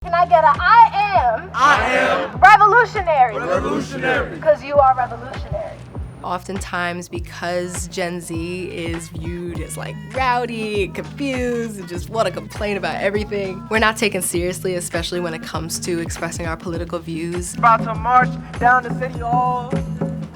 Can I get a I am revolutionary? Revolutionary. Because you are revolutionary. Oftentimes, because Gen Z is viewed as like rowdy, confused, and just want to complain about everything, we're not taken seriously, especially when it comes to expressing our political views. About to march down to City Hall,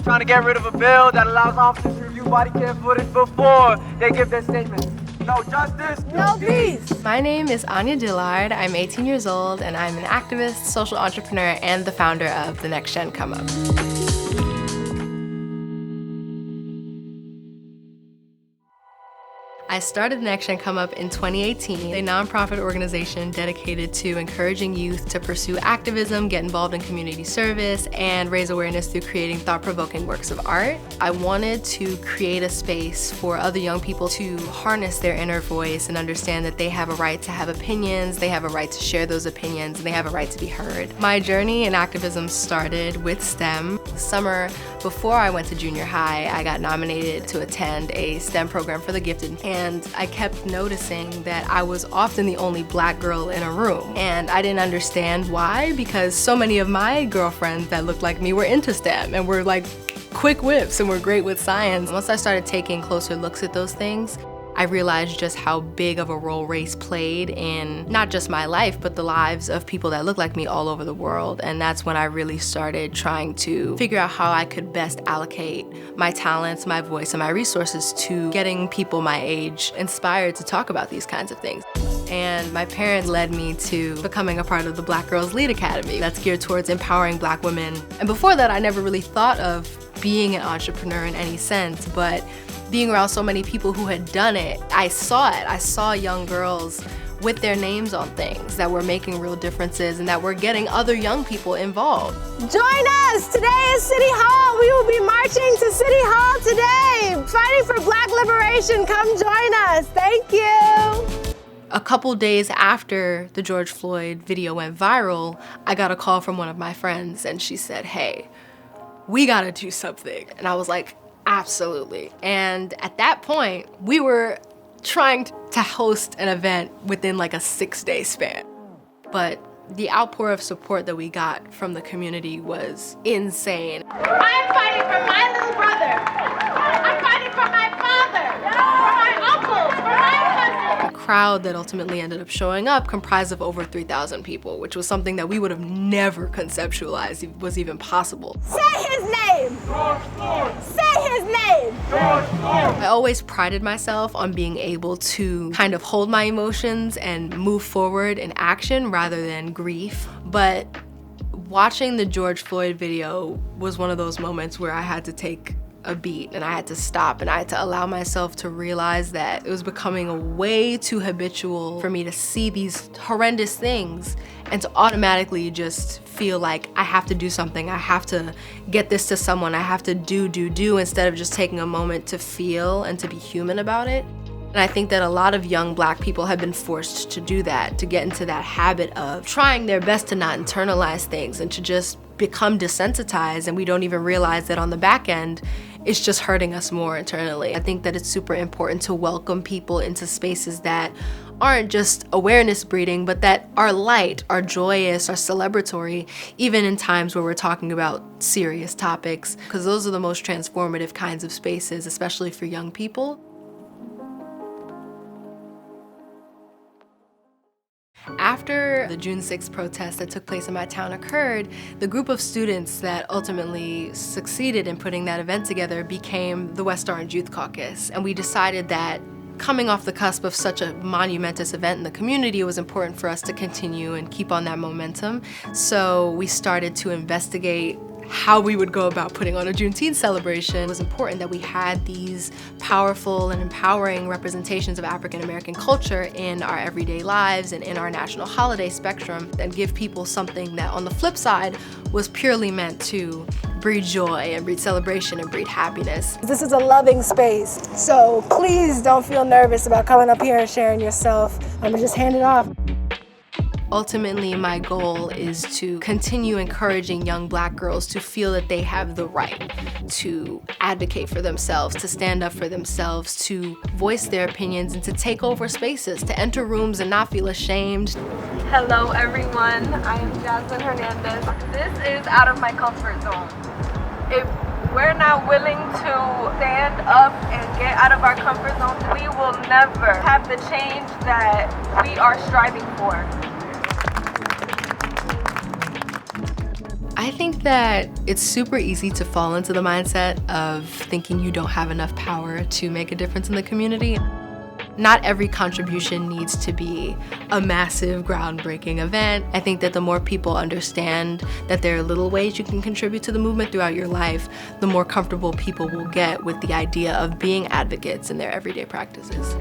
trying to get rid of a bill that allows officers to review body cam footage before they give their statements. No justice, No peace. My name is Anya Dillard. I'm 18 years old, and I'm an activist, social entrepreneur, and the founder of The Next Gen Come Up. I started The Next Gen Come Up in 2018, a nonprofit organization dedicated to encouraging youth to pursue activism, get involved in community service, and raise awareness through creating thought-provoking works of art. I wanted to create a space for other young people to harness their inner voice and understand that they have a right to have opinions, they have a right to share those opinions, and they have a right to be heard. My journey in activism started with STEM. The summer before I went to junior high, I got nominated to attend a STEM program for the gifted. And I kept noticing that I was often the only black girl in a room. And I didn't understand why, because so many of my girlfriends that looked like me were into STEM and were like quick whips and were great with science. Once I started taking closer looks at those things, I realized just how big of a role race played in not just my life, but the lives of people that look like me all over the world. And that's when I really started trying to figure out how I could best allocate my talents, my voice, and my resources to getting people my age inspired to talk about these kinds of things. And my parents led me to becoming a part of the Black Girls Lead Academy that's geared towards empowering black women. And before that, I never really thought of being an entrepreneur in any sense, but being around so many people who had done it, I saw it. I saw young girls with their names on things that were making real differences and that were getting other young people involved. Join us! Today is City Hall. We will be marching to City Hall today. Fighting for Black liberation. Come join us. Thank you. A couple days after the George Floyd video went viral, I got a call from one of my friends and she said, "Hey, we gotta do something." And I was like, absolutely. And at that point, we were trying to host an event within like a 6-day span. But the outpour of support that we got from the community was insane. I'm fighting for my little brother. I'm fighting for my father, for my uncles, for my cousins. The crowd that ultimately ended up showing up comprised of over 3,000 people, which was something that we would have never conceptualized was even possible. Say his name. Say his name. I always prided myself on being able to kind of hold my emotions and move forward in action rather than grief. But watching the George Floyd video was one of those moments where I had to take a beat and I had to stop and I had to allow myself to realize that it was becoming a way too habitual for me to see these horrendous things and to automatically just feel like I have to do something, I have to get this to someone, I have to do instead of just taking a moment to feel and to be human about it. And I think that a lot of young black people have been forced to do that, to get into that habit of trying their best to not internalize things and to just become desensitized, and we don't even realize that on the back end, it's just hurting us more internally. I think that it's super important to welcome people into spaces that aren't just awareness breeding, but that are light, are joyous, are celebratory, even in times where we're talking about serious topics, because those are the most transformative kinds of spaces, especially for young people. After the June 6th protest that took place in my town occurred, the group of students that ultimately succeeded in putting that event together became the West Orange Youth Caucus. And we decided that coming off the cusp of such a monumentous event in the community, it was important for us to continue and keep on that momentum. So we started to investigate how we would go about putting on a Juneteenth celebration. It was important that we had these powerful and empowering representations of African American culture in our everyday lives and in our national holiday spectrum, and give people something that on the flip side was purely meant to breed joy and breed celebration and breed happiness. This is a loving space, so please don't feel nervous about coming up here and sharing yourself. I'm gonna just hand it off. Ultimately, my goal is to continue encouraging young Black girls to feel that they have the right to advocate for themselves, to stand up for themselves, to voice their opinions, and to take over spaces, to enter rooms and not feel ashamed. Hello everyone, I am Jasmine Hernandez. This is out of my comfort zone. If we're not willing to stand up and get out of our comfort zone, we will never have the change that we are striving for. I think that it's super easy to fall into the mindset of thinking you don't have enough power to make a difference in the community. Not every contribution needs to be a massive, groundbreaking event. I think that the more people understand that there are little ways you can contribute to the movement throughout your life, the more comfortable people will get with the idea of being advocates in their everyday practices.